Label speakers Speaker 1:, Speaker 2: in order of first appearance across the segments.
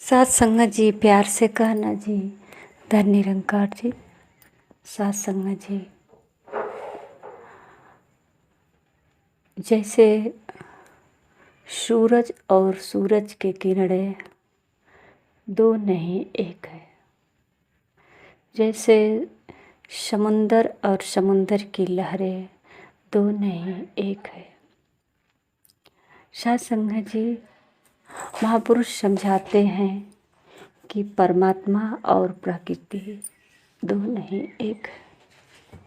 Speaker 1: साथ संगत जी, प्यार से कहना जी, धन निरंकार जी। साथ संगत जी, जैसे सूरज और सूरज के किरणें दो नहीं एक है, जैसे समुंदर और समुंदर की लहरें दो नहीं एक है। साथ संगत जी, महापुरुष समझाते हैं कि परमात्मा और प्रकृति दो नहीं एक है।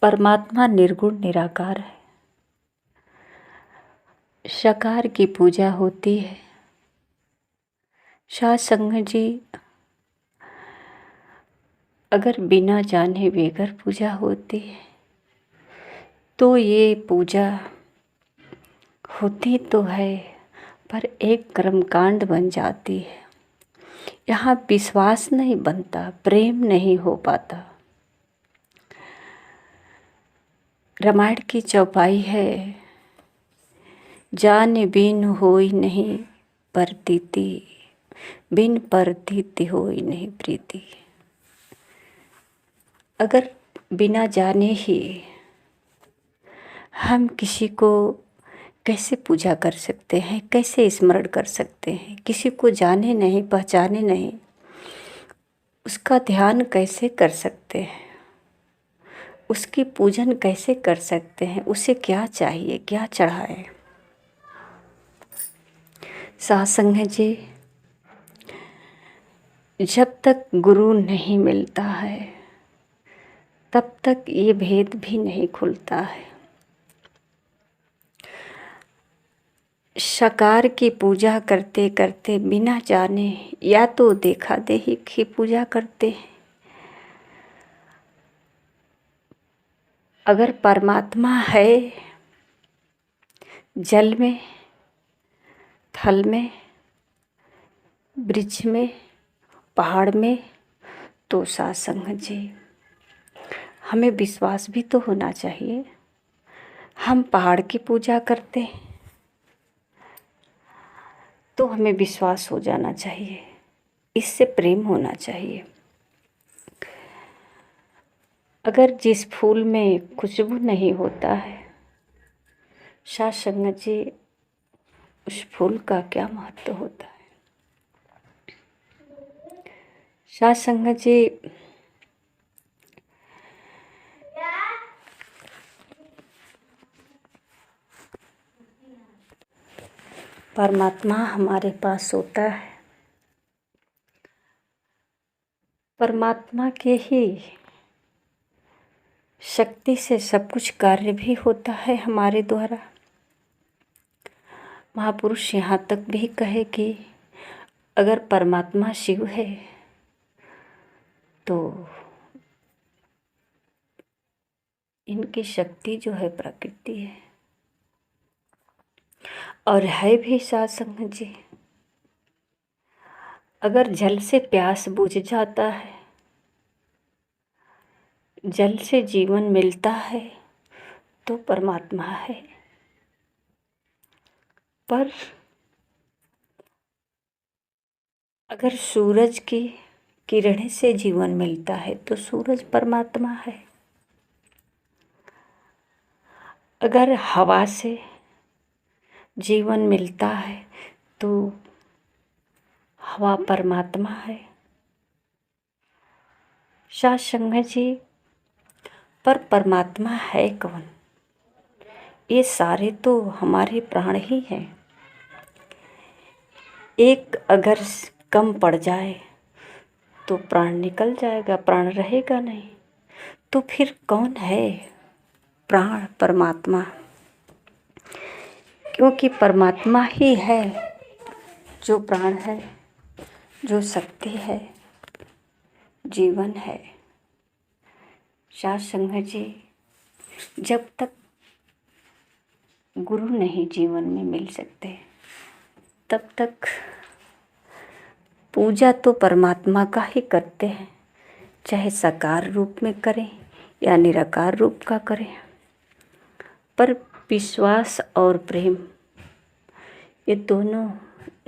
Speaker 1: परमात्मा निर्गुण निराकार है। साकार की पूजा होती है। साथ संगत जी, अगर बिना जाने बगैर पूजा होती है तो ये पूजा होती तो है पर एक कर्मकांड बन जाती है। यहाँ विश्वास नहीं बनता, प्रेम नहीं हो पाता। रामायण की चौपाई है, जान बिन होई नहीं प्रतीति, बिन प्रतीति होई नहीं प्रीति। अगर बिना जाने ही हम किसी को कैसे पूजा कर सकते हैं, कैसे स्मरण कर सकते हैं? किसी को जाने नहीं, पहचाने नहीं, उसका ध्यान कैसे कर सकते हैं? उसकी पूजन कैसे कर सकते हैं? उसे क्या चाहिए, क्या चढ़ाए? साथ संगत जी, जब तक गुरु नहीं मिलता है तब तक ये भेद भी नहीं खुलता है। साकार की पूजा करते करते बिना जाने या तो देखा देखी की पूजा करते हैं। अगर परमात्मा है जल में, थल में, वृक्ष में, पहाड़ में, तो साथ संगत जी, हमें विश्वास भी तो होना चाहिए। हम पहाड़ की पूजा करते हैं तो हमें विश्वास हो जाना चाहिए, इससे प्रेम होना चाहिए। अगर जिस फूल में खुशबू नहीं होता है, साथ संगत जी, उस फूल का क्या महत्व होता है? साथ संगत जी, परमात्मा हमारे पास होता है। परमात्मा के ही शक्ति से सब कुछ कार्य भी होता है हमारे द्वारा। महापुरुष यहाँ तक भी कहे कि अगर परमात्मा शिव है तो इनकी शक्ति जो है प्रकृति है, और है भी। साथ संगत जी, अगर जल से प्यास बुझ जाता है, जल से जीवन मिलता है तो परमात्मा है। पर अगर सूरज की किरणें से जीवन मिलता है तो सूरज परमात्मा है। अगर हवा से जीवन मिलता है तो हवा परमात्मा है। साथ संगत जी, पर परमात्मा है कौन? ये सारे तो हमारे प्राण ही हैं। एक अगर कम पड़ जाए तो प्राण निकल जाएगा, प्राण रहेगा नहीं। तो फिर कौन है प्राण? परमात्मा। क्योंकि परमात्मा ही है जो प्राण है, जो शक्ति है, जीवन है। साथ संगत जी, जब तक गुरु नहीं जीवन में मिल सकते तब तक पूजा तो परमात्मा का ही करते हैं, चाहे साकार रूप में करें या निराकार रूप का करें। पर विश्वास और प्रेम ये दोनों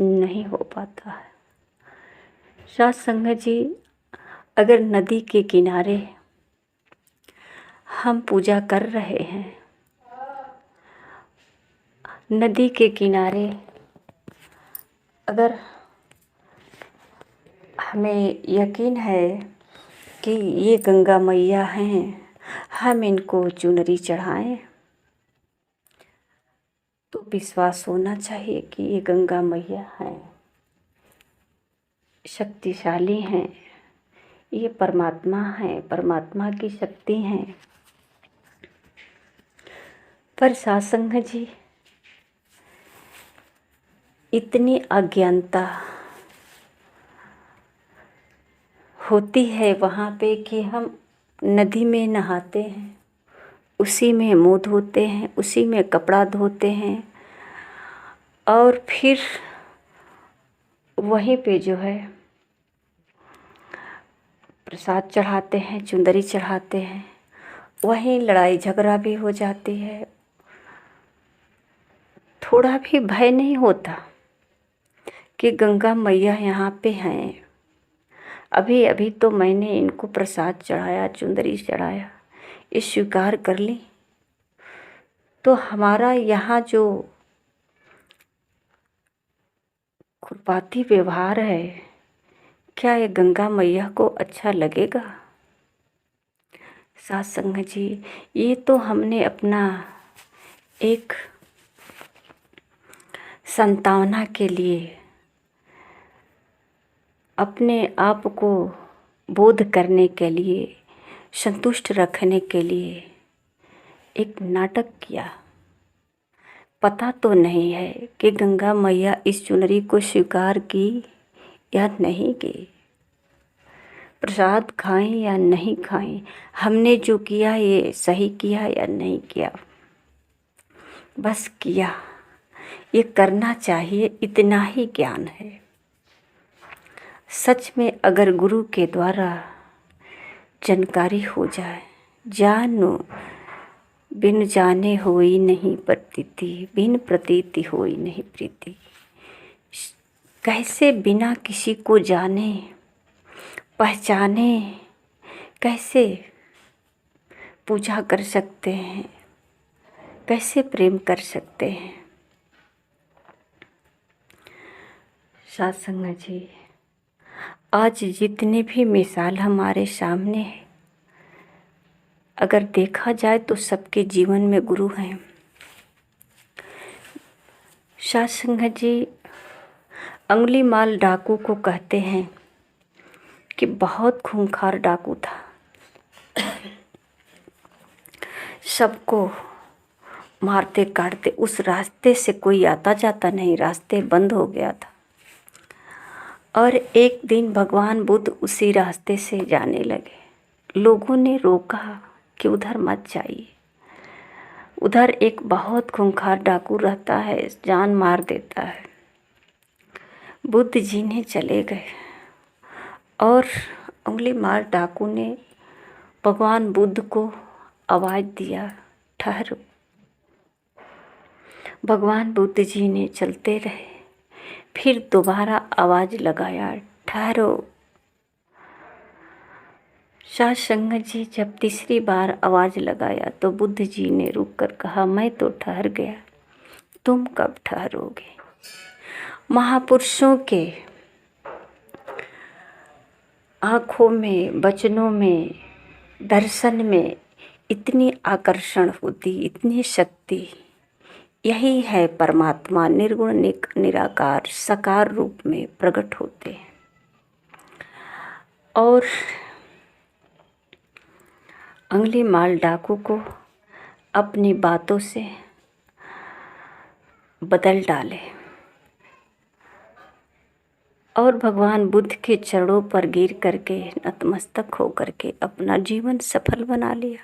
Speaker 1: नहीं हो पाता है। साथ संगत जी, अगर नदी के किनारे हम पूजा कर रहे हैं, नदी के किनारे अगर हमें यकीन है कि ये गंगा मैया हैं, हम इनको चुनरी चढ़ाएं, तो विश्वास होना चाहिए कि ये गंगा मैया हैं, शक्तिशाली हैं, ये परमात्मा हैं, परमात्मा की शक्ति हैं। पर सासंग जी, इतनी अज्ञानता होती है वहाँ पे कि हम नदी में नहाते हैं, उसी में मुँह धोते हैं, उसी में कपड़ा धोते हैं और फिर वहीं पे जो है प्रसाद चढ़ाते हैं, चुंदरी चढ़ाते हैं, वहीं लड़ाई झगड़ा भी हो जाती है। थोड़ा भी भय नहीं होता कि गंगा मैया यहाँ पे हैं। अभी अभी तो मैंने इनको प्रसाद चढ़ाया, चुंदरी चढ़ाया, ये स्वीकार कर ली, तो हमारा यहाँ जो खुरपाती व्यवहार है, क्या ये गंगा मैया को अच्छा लगेगा? साथ संगत जी, ये तो हमने अपना एक संतावना के लिए, अपने आप को बोध करने के लिए, संतुष्ट रखने के लिए एक नाटक किया। पता तो नहीं है कि गंगा मैया इस चुनरी को स्वीकार की या नहीं की, प्रसाद खाएं या नहीं खाएं, हमने जो किया ये सही किया या नहीं किया, बस किया। ये करना चाहिए, इतना ही ज्ञान है। सच में अगर गुरु के द्वारा जानकारी हो जाए, जानो बिन जाने होई नहीं प्रतीति, बिन प्रतीति होई नहीं प्रीति। कैसे बिना किसी को जाने पहचाने कैसे पूजा कर सकते हैं, कैसे प्रेम कर सकते हैं? साथ संगत जी, आज जितने भी मिसाल हमारे सामने है, अगर देखा जाए तो सबके जीवन में गुरु हैं। साथ संगत जी, अंगुलीमाल डाकू को कहते हैं कि बहुत खूंखार डाकू था, सबको मारते काटते, उस रास्ते से कोई आता जाता नहीं, रास्ते बंद हो गया था। और एक दिन भगवान बुद्ध उसी रास्ते से जाने लगे। लोगों ने रोका कि उधर मत जाइए, उधर एक बहुत खूंखार डाकू रहता है, जान मार देता है। बुद्ध जी ने चले गए और अंगुलीमाल डाकू ने भगवान बुद्ध को आवाज़ दिया, ठहरो। भगवान बुद्ध जी ने चलते रहे, फिर दोबारा आवाज़ लगाया, ठहरो। साथ संगत जी, जब तीसरी बार आवाज़ लगाया तो बुद्ध जी ने रुक कर कहा, मैं तो ठहर गया, तुम कब ठहरोगे? महापुरुषों के आँखों में, वचनों में, दर्शन में इतनी आकर्षण होती, इतनी शक्ति। यही है परमात्मा, निर्गुण निराकार साकार रूप में प्रकट होते हैं। और अंगुलीमाल डाकू को अपनी बातों से बदल डाले और भगवान बुद्ध के चरणों पर गिर करके, नतमस्तक हो करके अपना जीवन सफल बना लिया।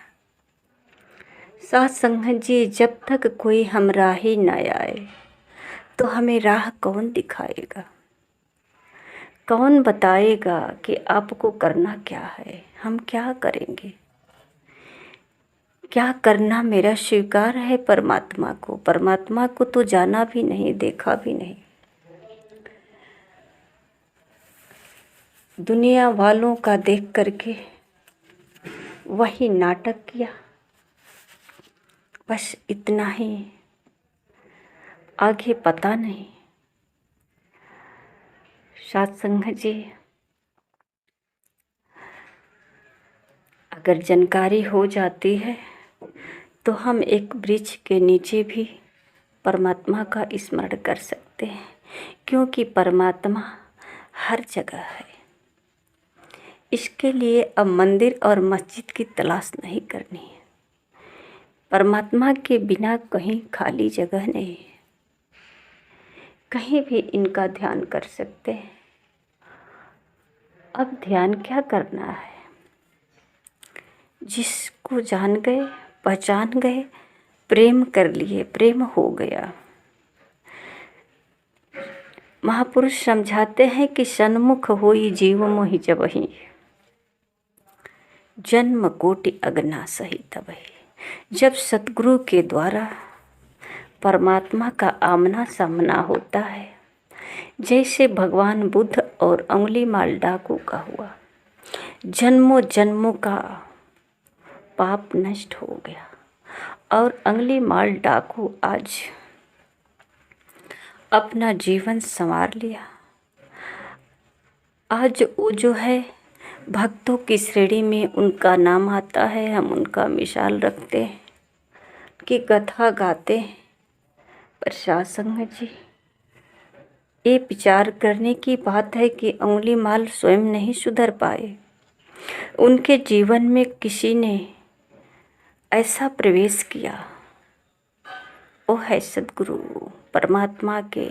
Speaker 1: साथ संगत जी, जब तक कोई हम राही न आए तो हमें राह कौन दिखाएगा, कौन बताएगा कि आपको करना क्या है, हम क्या करेंगे? क्या करना मेरा स्वीकार है परमात्मा को? परमात्मा को तो जाना भी नहीं, देखा भी नहीं। दुनिया वालों का देख करके वही नाटक किया, बस इतना ही, आगे पता नहीं। सत्संग जी, अगर जानकारी हो जाती है तो हम एक वृक्ष के नीचे भी परमात्मा का स्मरण कर सकते हैं, क्योंकि परमात्मा हर जगह है। इसके लिए अब मंदिर और मस्जिद की तलाश नहीं करनी है। परमात्मा के बिना कहीं खाली जगह नहीं है, कहीं भी इनका ध्यान कर सकते हैं। अब ध्यान क्या करना है, जिसको जान गए, पहचान गए, प्रेम कर लिए, प्रेम हो गया। महापुरुष समझाते हैं कि सन्मुख होई जीव मोहि जबहि, जन्म कोटि अगना सही तबहि। जब सतगुरु के द्वारा परमात्मा का आमना सामना होता है, जैसे भगवान बुद्ध और अंगुलीमाल डाकू का हुआ, जन्मों जन्मों का पाप नष्ट हो गया और अंगुलीमाल डाकू आज अपना जीवन संवार लिया। आज वो जो है भक्तों की श्रेणी में उनका नाम आता है, हम उनका मिसाल रखते हैं कि कथा गाते हैं। पर सत्संग जी, ये विचार करने की बात है कि अंगुलीमाल स्वयं नहीं सुधर पाए, उनके जीवन में किसी ने ऐसा प्रवेश किया, वो है सद्गुरु, परमात्मा के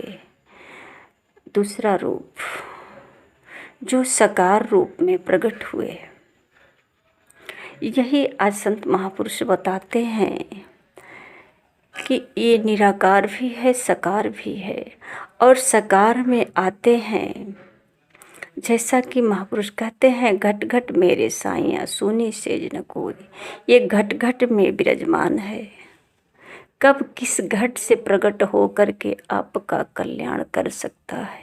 Speaker 1: दूसरा रूप, जो साकार रूप में प्रकट हुए। यही आज संत महापुरुष बताते हैं कि ये निराकार भी है, साकार भी है, और साकार में आते हैं। जैसा कि महापुरुष कहते हैं, घट घट मेरे साइया सुनी सेज न कोई, ये घट घट में विराजमान है। कब किस घट से प्रकट हो करके आपका कल्याण कर सकता है।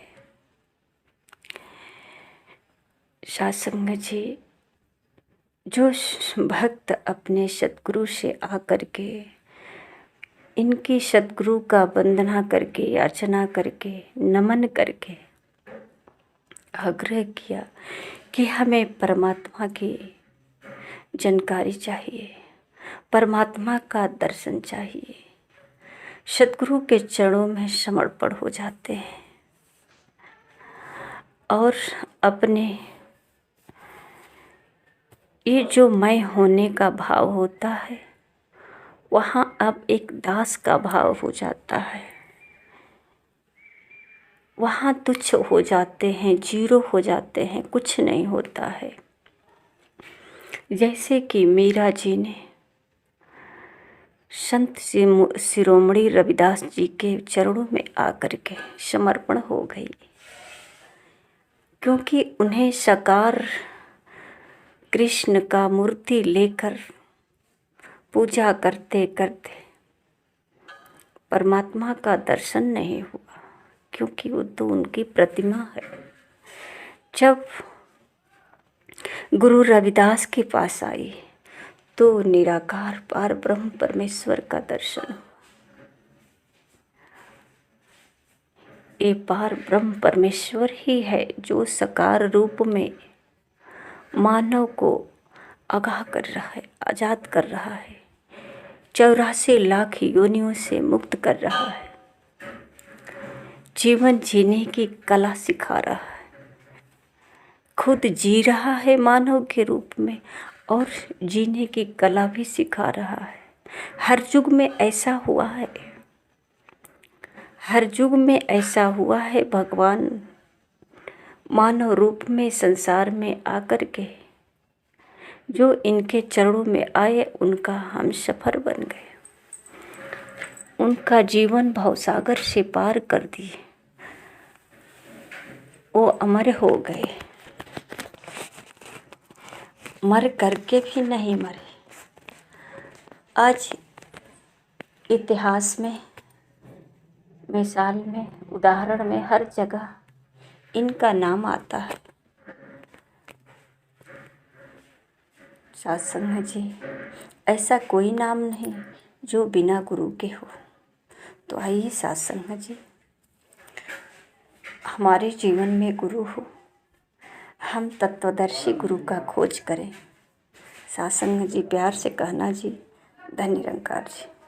Speaker 1: सत्संग जी, जो भक्त अपने सतगुरु से आकर के इनकी सतगुरु का वंदना करके, अर्चना करके, नमन करके आग्रह किया कि हमें परमात्मा की जानकारी चाहिए, परमात्मा का दर्शन चाहिए, सतगुरु के चरणों में समर्पण हो जाते हैं और अपने ये जो मैं होने का भाव होता है, वहाँ अब एक दास का भाव हो जाता है। वहाँ तुच्छ हो जाते हैं, जीरो हो जाते हैं, कुछ नहीं होता है। जैसे कि मीरा जी ने संत शिरोमणि रविदास जी के चरणों में आकर के समर्पण हो गई, क्योंकि उन्हें साकार कृष्ण का मूर्ति लेकर पूजा करते करते परमात्मा का दर्शन नहीं हुआ, क्योंकि वो तो उनकी प्रतिमा है। जब गुरु रविदास के पास आई तो निराकार पार ब्रह्म परमेश्वर का दर्शन। ये पार ब्रह्म परमेश्वर ही है जो साकार रूप में मानव को आगाह कर रहा है, आजाद कर रहा है, 84 लाख योनियों से मुक्त कर रहा है, जीवन जीने की कला सिखा रहा है, खुद जी रहा है मानव के रूप में और जीने की कला भी सिखा रहा है। हर युग में ऐसा हुआ है, हर युग में ऐसा हुआ है। भगवान मानव रूप में संसार में आकर के जो इनके चरणों में आए, उनका हम सफर बन गए, उनका जीवन भवसागर से पार कर दिए, वो अमर हो गए, मर करके भी नहीं मरे। आज इतिहास में, मिसाल में, उदाहरण में हर जगह इनका नाम आता है। सत्संग जी, ऐसा कोई नाम नहीं जो बिना गुरु के हो। तो आइए सत्संग जी, हमारे जीवन में गुरु हो, हम तत्वदर्शी गुरु का खोज करें। सत्संग जी, प्यार से कहना जी। धन्य निरंकार जी।